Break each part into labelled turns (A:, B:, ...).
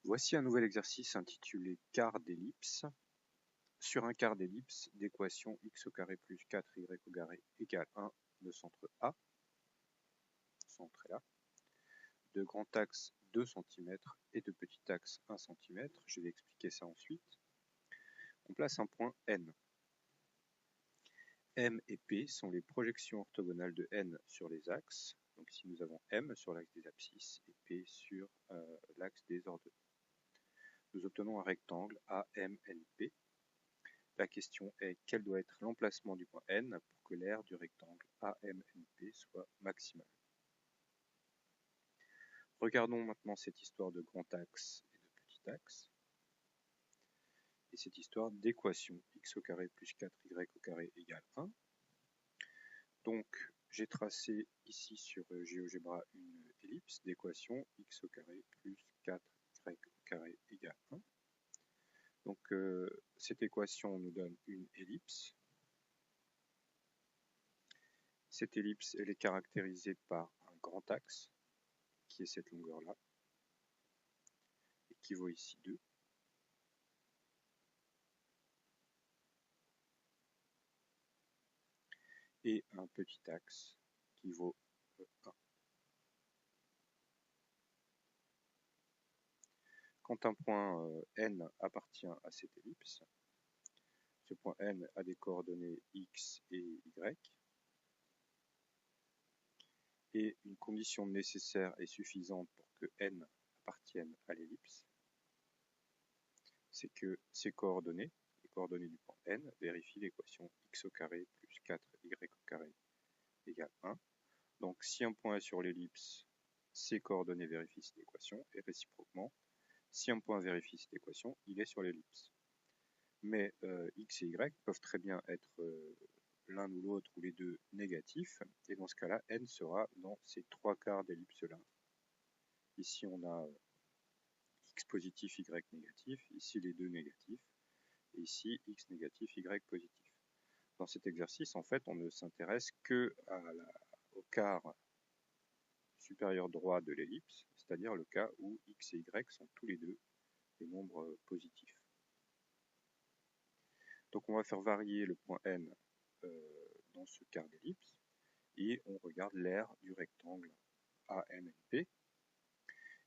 A: Voici un nouvel exercice intitulé quart d'ellipse. Sur un quart d'ellipse d'équation x au carré plus 4y au carré égale 1 de centre A, centre est là, de grand axe 2 cm et de petit axe 1 cm. Je vais expliquer ça ensuite. On place un point N. M et P sont les projections orthogonales de N sur les axes. Donc ici nous avons M sur l'axe des abscisses et P sur l'axe des ordonnées. Nous obtenons un rectangle AMNP. La question est quel doit être l'emplacement du point N pour que l'aire du rectangle AMNP soit maximale. Regardons maintenant cette histoire de grand axe et de petit axe. Et cette histoire d'équation x au carré plus 4y au carré égale 1. Donc j'ai tracé ici sur GeoGebra une ellipse d'équation x au carré plus 4y au carré égale 1. Donc cette équation nous donne une ellipse. Cette ellipse elle est caractérisée par un grand axe qui est cette longueur-là et qui vaut ici 2. Et un petit axe qui vaut 1. Quand un point N appartient à cette ellipse, ce point N a des coordonnées x et y, et une condition nécessaire et suffisante pour que N appartienne à l'ellipse, c'est que ces coordonnées, les coordonnées du point N, vérifient l'équation x au carré plus 4y au carré égale 1. Donc si un point est sur l'ellipse, ces coordonnées vérifient cette équation, et réciproquement, si un point vérifie cette équation, il est sur l'ellipse. Mais x et y peuvent très bien être l'un ou l'autre ou les deux négatifs, et dans ce cas-là, n sera dans ces trois quarts d'ellipse-là. Ici, on a x positif, y négatif, ici les deux négatifs, et ici x négatif, y positif. Dans cet exercice, en fait, on ne s'intéresse que au quart supérieur droit de l'ellipse, c'est-à-dire le cas où x et y sont tous les deux des nombres positifs. Donc on va faire varier le point N dans ce quart d'ellipse et on regarde l'aire du rectangle AMNP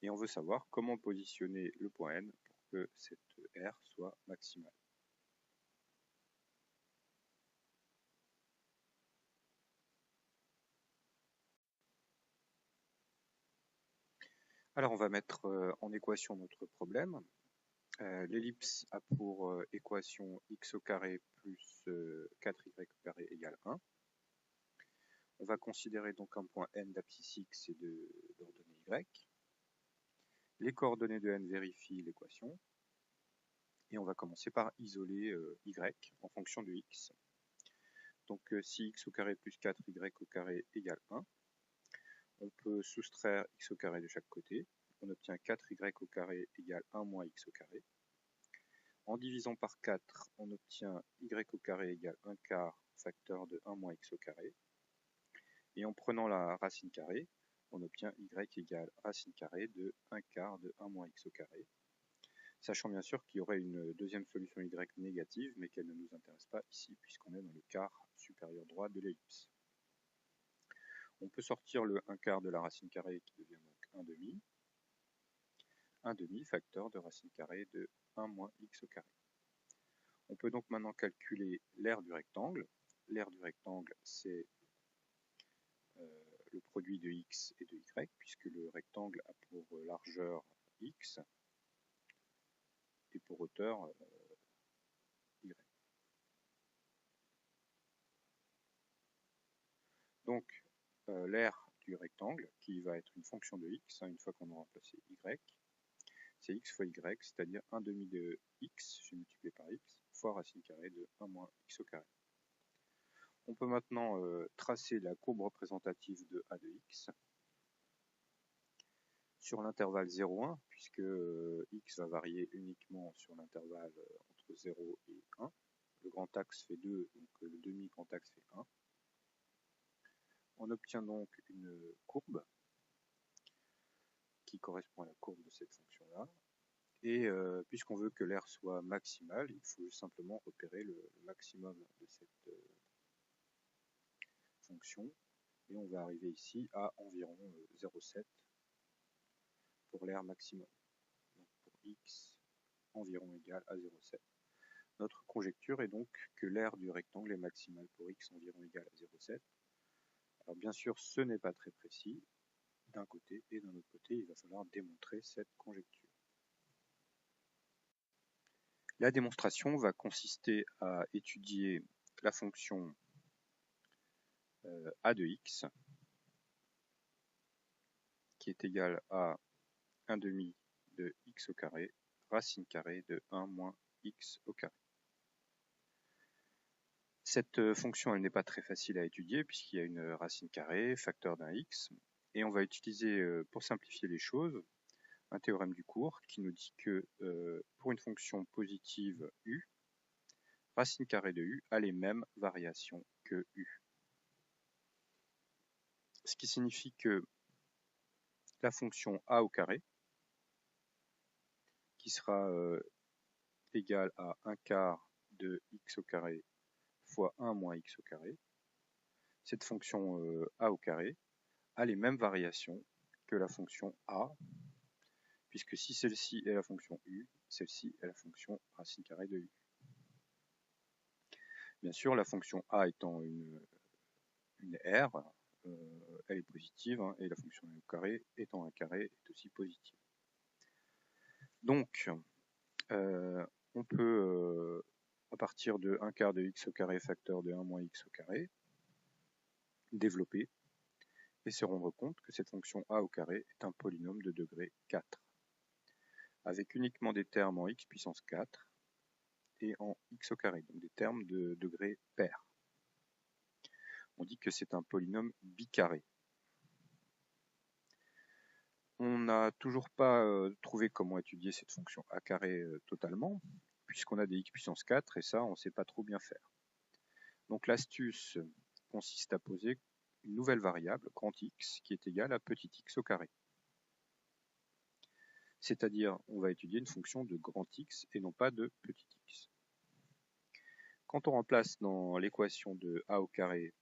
A: et on veut savoir comment positionner le point N pour que cette aire soit maximale. Alors on va mettre en équation notre problème. L'ellipse a pour équation x au carré plus 4y au carré égale 1. On va considérer donc un point N d'abscisse x et d'ordonnée y. Les coordonnées de N vérifient l'équation. Et on va commencer par isoler y en fonction de x. Donc si x au carré plus 4y au carré égale 1, on peut soustraire x au carré de chaque côté. On obtient 4y au carré égale 1 moins x au carré. En divisant par 4, on obtient y au carré égale 1 quart facteur de 1 moins x au carré. Et en prenant la racine carrée, on obtient y égale racine carrée de 1 quart de 1 moins x au carré. Sachant bien sûr qu'il y aurait une deuxième solution y négative, mais qu'elle ne nous intéresse pas ici, puisqu'on est dans le quart supérieur droit de l'ellipse. On peut sortir le 1 quart de la racine carrée qui devient donc 1 demi. 1 demi facteur de racine carrée de 1 moins x au carré. On peut donc maintenant calculer l'aire du rectangle. L'aire du rectangle, c'est le produit de x et de y, puisque le rectangle a pour largeur x et pour hauteur y. Donc l'aire du rectangle, qui va être une fonction de x, une fois qu'on aura remplacé y, c'est x fois y, c'est-à-dire 1 demi de x, j'ai multiplié par x, fois racine carrée de 1 moins x au carré. On peut maintenant tracer la courbe représentative de a de x sur l'intervalle 0,1, puisque x va varier uniquement sur l'intervalle entre 0 et 1. Le grand axe fait 2, donc le demi-grand axe fait 1. On obtient donc une courbe qui correspond à la courbe de cette fonction-là. Et puisqu'on veut que l'air soit maximal, il faut simplement repérer le maximum de cette fonction. Et on va arriver ici à environ 0,7 pour l'air maximum. Donc pour x environ égal à 0,7. Notre conjecture est donc que l'aire du rectangle est maximale pour x environ égal à 0,7. Alors bien sûr, ce n'est pas très précis d'un côté, et d'un autre côté, il va falloir démontrer cette conjecture. La démonstration va consister à étudier la fonction a de x, qui est égale à 1 demi de x au carré, racine carrée de 1 moins x au carré. Cette fonction, elle n'est pas très facile à étudier puisqu'il y a une racine carrée, facteur d'un x, et on va utiliser, pour simplifier les choses, un théorème du cours qui nous dit que pour une fonction positive u, racine carrée de u a les mêmes variations que u. Ce qui signifie que la fonction a au carré, qui sera égale à 1 quart de x au carré fois 1 moins x au carré, cette fonction a au carré a les mêmes variations que la fonction a, puisque si celle-ci est la fonction u, celle-ci est la fonction racine carrée de u. Bien sûr, la fonction a étant une R, elle est positive, hein, et la fonction u au carré étant un carré est aussi positive. Donc, on peut, à partir de 1 quart de x au carré facteur de 1 moins x au carré, développer et se rendre compte que cette fonction a au carré est un polynôme de degré 4, avec uniquement des termes en x puissance 4 et en x au carré, donc des termes de degré pair. On dit que c'est un polynôme bicarré. On n'a toujours pas trouvé comment étudier cette fonction a carré totalement, puisqu'on a des x puissance 4 et ça, on ne sait pas trop bien faire. Donc l'astuce consiste à poser une nouvelle variable, grand x, qui est égale à petit x au carré. C'est-à-dire, on va étudier une fonction de grand x et non pas de petit x. Quand on remplace dans l'équation de a au carré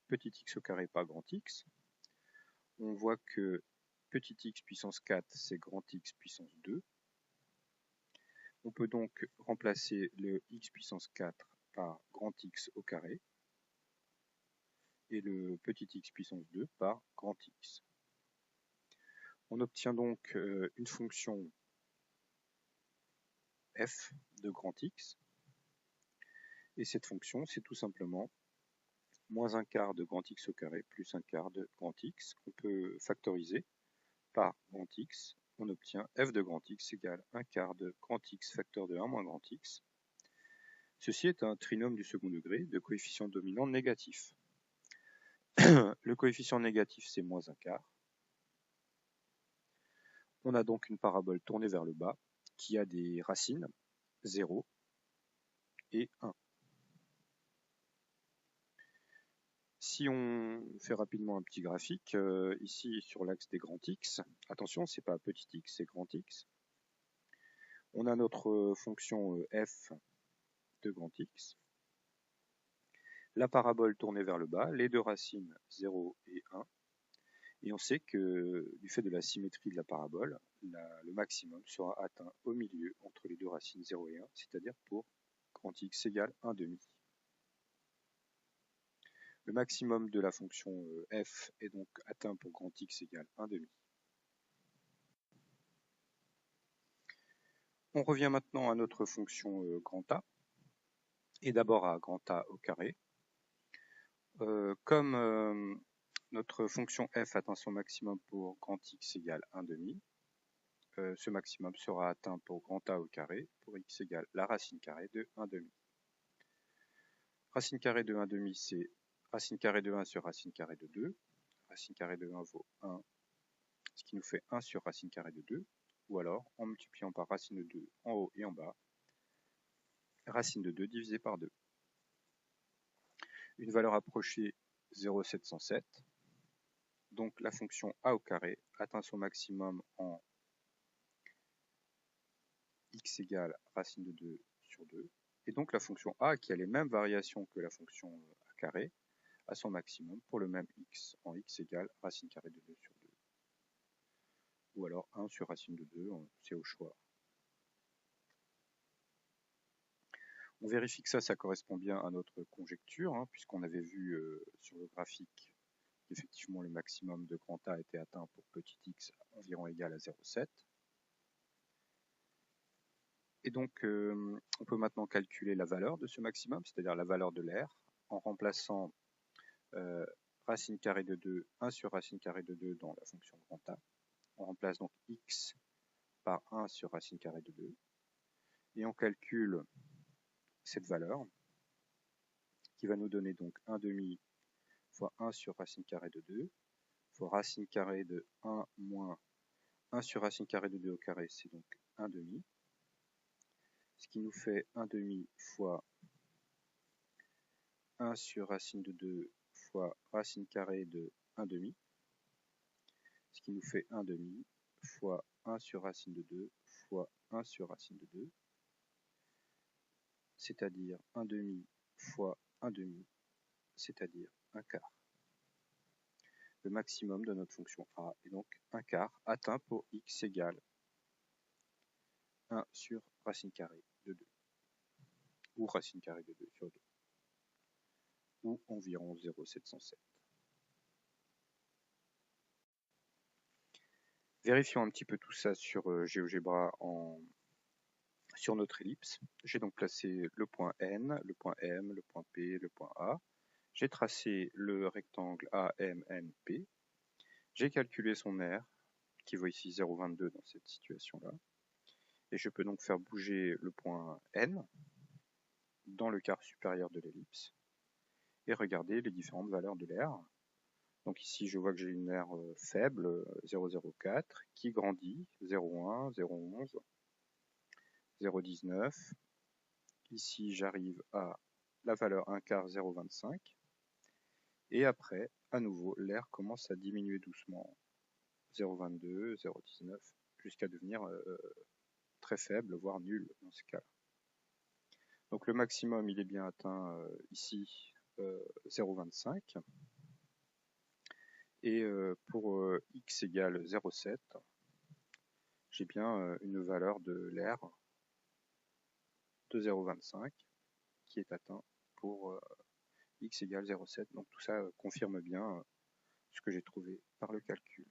A: petit x au carré par grand x, on voit que petit x puissance 4, c'est grand x puissance 2. On peut donc remplacer le x puissance 4 par grand x au carré et le petit x puissance 2 par grand x. On obtient donc une fonction f de grand x, et cette fonction, c'est tout simplement moins un quart de grand x au carré plus un quart de grand x, qu'on peut factoriser par grand x. On obtient f de grand x égale 1 quart de grand x facteur de 1 moins grand x. Ceci est un trinôme du second degré de coefficient dominant négatif. Le coefficient négatif, c'est moins un quart. On a donc une parabole tournée vers le bas qui a des racines 0 et 1. Si on fait rapidement un petit graphique, ici sur l'axe des grands x, attention, c'est pas petit x, c'est grand x. On a notre fonction f de grand x. La parabole tournée vers le bas, les deux racines 0 et 1. Et on sait que du fait de la symétrie de la parabole, le maximum sera atteint au milieu entre les deux racines 0 et 1, c'est-à-dire pour grand x égale 1 demi. Le maximum de la fonction f est donc atteint pour grand x égale 1 demi. On revient maintenant à notre fonction grand A, et d'abord à grand A au carré. Comme notre fonction f atteint son maximum pour grand x égale 1 demi, ce maximum sera atteint pour grand A au carré, pour x égale la racine carrée de 1 demi. Racine carrée de 1 demi, c'est racine carrée de 1 sur racine carrée de 2. Racine carrée de 1 vaut 1, ce qui nous fait 1 sur racine carrée de 2. Ou alors, en multipliant par racine de 2 en haut et en bas, racine de 2 divisé par 2. Une valeur approchée 0,707. Donc la fonction a au carré atteint son maximum en x égale racine de 2 sur 2. Et donc la fonction a, qui a les mêmes variations que la fonction a carré, a son maximum pour le même x en x égale racine carrée de 2 sur 2. Ou alors 1 sur racine de 2, c'est au choix. On vérifie que ça correspond bien à notre conjecture, hein, puisqu'on avait vu sur le graphique qu'effectivement le maximum de grand A était atteint pour petit x environ égal à 0,7. Et donc, on peut maintenant calculer la valeur de ce maximum, c'est-à-dire la valeur de l'air, en remplaçant racine carrée de 2, 1 sur racine carrée de 2 dans la fonction grand A. On remplace donc x par 1 sur racine carrée de 2. Et on calcule cette valeur, qui va nous donner donc 1 demi fois 1 sur racine carrée de 2, fois racine carrée de 1 moins 1 sur racine carrée de 2 au carré, c'est donc 1 demi. Ce qui nous fait 1 demi fois 1 sur racine de 2 fois racine carrée de 1 demi, ce qui nous fait 1 demi fois 1 sur racine de 2 fois 1 sur racine de 2, c'est-à-dire 1 demi fois 1 demi, c'est-à-dire 1 quart. Le maximum de notre fonction a est donc 1 quart atteint pour x égale 1 sur racine carrée de 2, ou racine carrée de 2 sur 2, ou environ 0,707. Vérifions un petit peu tout ça sur GeoGebra sur notre ellipse. J'ai donc placé le point N, le point M, le point P, le point A. J'ai tracé le rectangle AMNP. J'ai calculé son R, qui vaut ici 0,22 dans cette situation-là. Et je peux donc faire bouger le point N dans le quart supérieur de l'ellipse et regarder les différentes valeurs de l'air. Donc ici, je vois que j'ai une R faible, 0,04, qui grandit, 0,1, 0,11, 0,19. Ici, j'arrive à la valeur 1 quart, 0,25. Et après, à nouveau, l'air commence à diminuer doucement, 0,22, 0,19, jusqu'à devenir très faible, voire nul dans ce cas. Donc le maximum, il est bien atteint ici, 0,25. Et pour x égale 0,7, j'ai bien une valeur de l'air de 0,25 qui est atteint pour x égale 0,7. Donc tout ça confirme bien ce que j'ai trouvé par le calcul.